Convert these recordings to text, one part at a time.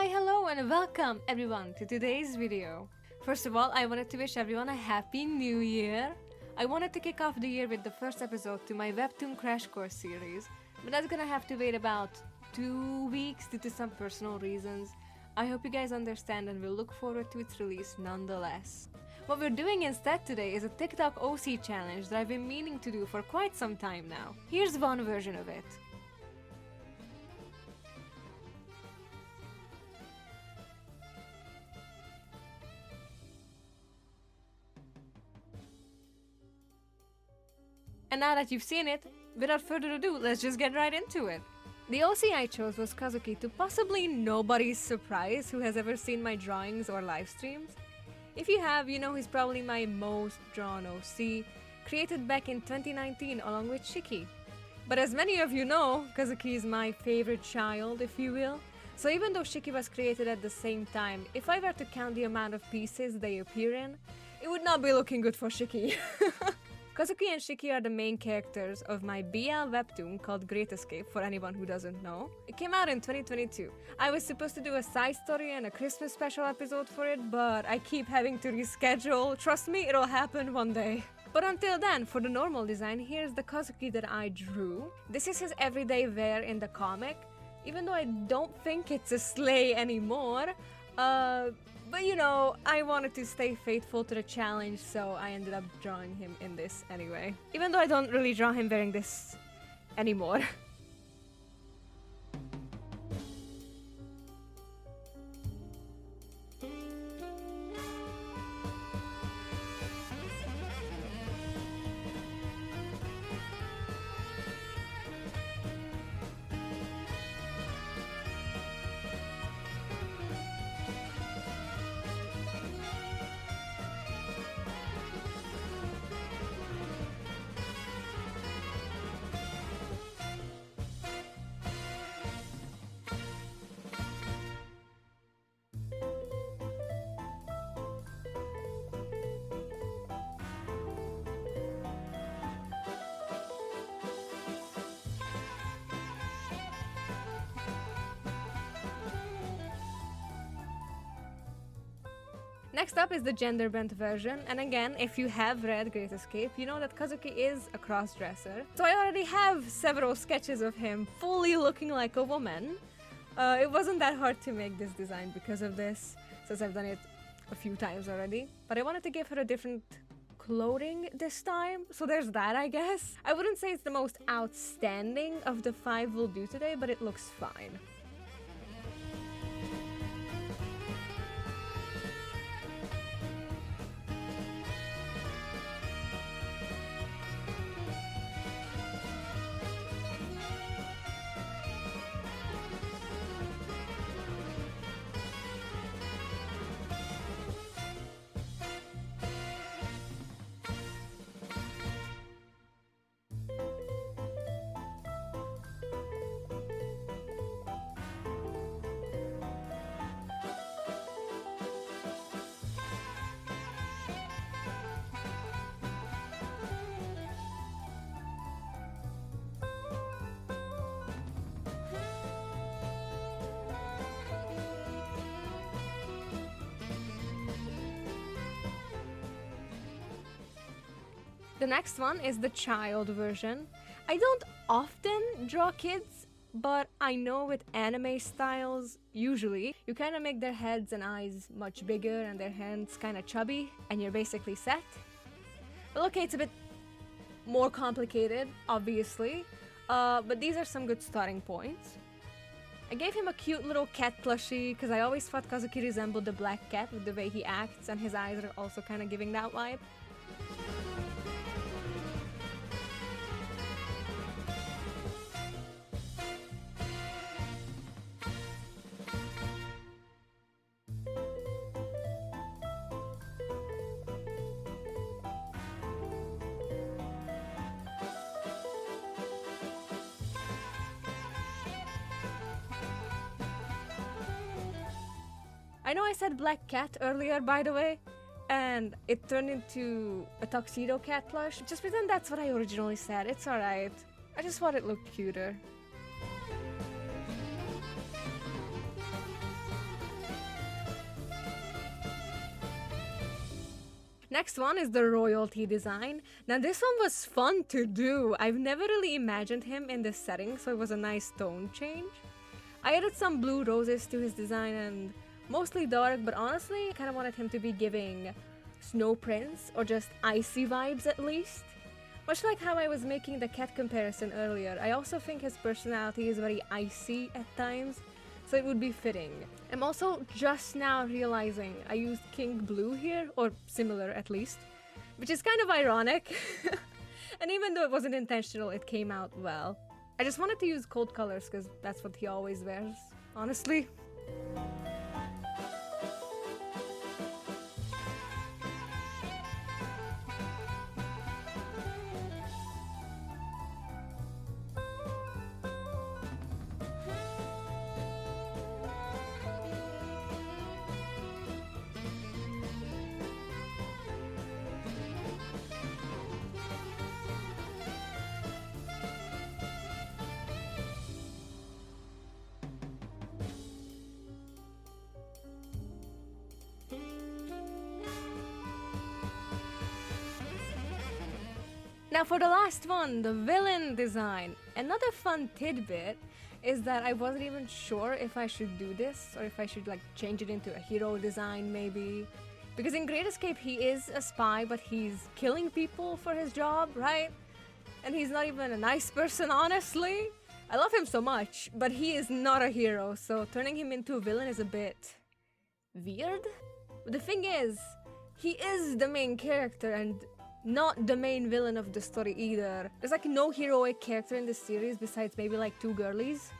Hi, hello, and welcome everyone to today's video. First of all, I wanted to wish everyone a happy new year. I wanted to kick off the year with the first episode to my Webtoon Crash Course series, but that's gonna have to wait about 2 weeks due to some personal reasons. I hope you guys understand and will look forward to its release nonetheless. What we're doing instead today is a TikTok OC challenge that I've been meaning to do for quite some time now. Here's one version of it. And now that you've seen it, without further ado, let's just get right into it. The OC I chose was Kazuki, to possibly nobody's surprise who has ever seen my drawings or live streams. If you have, you know he's probably my most drawn OC, created back in 2019 along with Shiki. But as many of you know, Kazuki is my favorite child, if you will. So even though Shiki was created at the same time, if I were to count the amount of pieces they appear in, it would not be looking good for Shiki. Kazuki and Shiki are the main characters of my BL webtoon called Great Escape, for anyone who doesn't know. It came out in 2022. I was supposed to do a side story and a Christmas special episode for it, but I keep having to reschedule. Trust me, it'll happen one day. But until then, for the normal design, here's the Kazuki that I drew. This is his everyday wear in the comic, even though I don't think it's a sleigh anymore. But you know, I wanted to stay faithful to the challenge, so I ended up drawing him in this anyway. Even though I don't really draw him wearing this anymore. Next up is the Genderbent version, and again, if you have read Great Escape, you know that Kazuki is a cross-dresser. So I already have several sketches of him fully looking like a woman. It wasn't that hard to make this design because of this, since I've done it a few times already. But I wanted to give her a different clothing this time, so there's that, I guess. I wouldn't say it's the most outstanding of the 5 we'll do today, but it looks fine. The next one is the child version. I don't often draw kids, but I know with anime styles, usually, you kind of make their heads and eyes much bigger and their hands kind of chubby, and you're basically set. But okay, it's a bit more complicated, obviously, but these are some good starting points. I gave him a cute little cat plushie because I always thought Kazuki resembled the black cat with the way he acts, and his eyes are also kind of giving that vibe. I know I said black cat earlier, by the way, and it turned into a tuxedo cat plush. Just pretend that's what I originally said. It's alright. I just thought it looked cuter. Next one is the royalty design. Now this one was fun to do. I've never really imagined him in this setting, so it was a nice tone change. I added some blue roses to his design and mostly dark, but honestly, I kind of wanted him to be giving snow prince or just icy vibes at least. Much like how I was making the cat comparison earlier, I also think his personality is very icy at times, so it would be fitting. I'm also just now realizing I used King Blue here, or similar at least, which is kind of ironic. And even though it wasn't intentional, it came out well. I just wanted to use cold colors because that's what he always wears, honestly. Now for the last one, the villain design. Another fun tidbit is that I wasn't even sure if I should do this or if I should like change it into a hero design maybe. Because in Great Escape he is a spy, but he's killing people for his job, right? And he's not even a nice person, honestly. I love him so much, but he is not a hero, so turning him into a villain is a bit weird. But the thing is, he is the main character and not the main villain of the story either. There's like no heroic character in this series besides maybe like two girlies.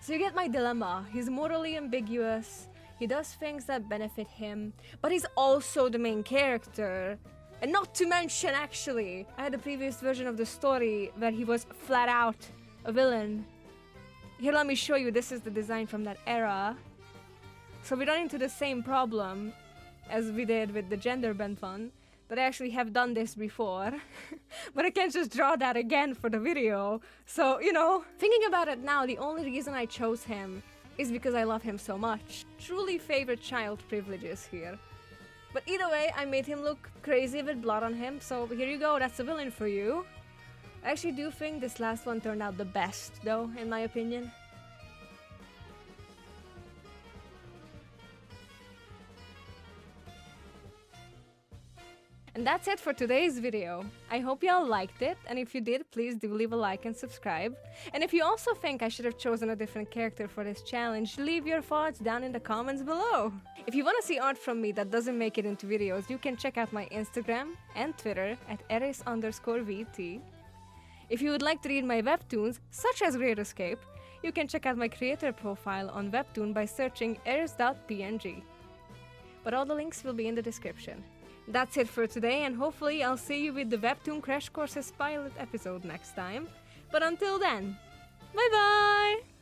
So you get my dilemma. He's morally ambiguous, he does things that benefit him, but he's also the main character. And not to mention, actually, I had a previous version of the story where he was flat out a villain. Here, let me show you, this is the design from that era. So we run into the same problem as we did with the Genderbent one, that I actually have done this before, but I can't just draw that again for the video. So, you know, thinking about it now, the only reason I chose him is because I love him so much. Truly favorite child privileges here. But either way, I made him look crazy with blood on him, so here you go, that's a villain for you. I actually do think this last one turned out the best, though, in my opinion. And that's it for today's video. I hope y'all liked it, and if you did, please do leave a like and subscribe. And if you also think I should have chosen a different character for this challenge, leave your thoughts down in the comments below. If you want to see art from me that doesn't make it into videos, you can check out my Instagram and Twitter at eris_vt. If you would like to read my webtoons, such as Great Escape, you can check out my creator profile on Webtoon by searching eris.png. But all the links will be in the description. That's it for today, and hopefully I'll see you with the Webtoon Crash Courses pilot episode next time. But until then, bye bye!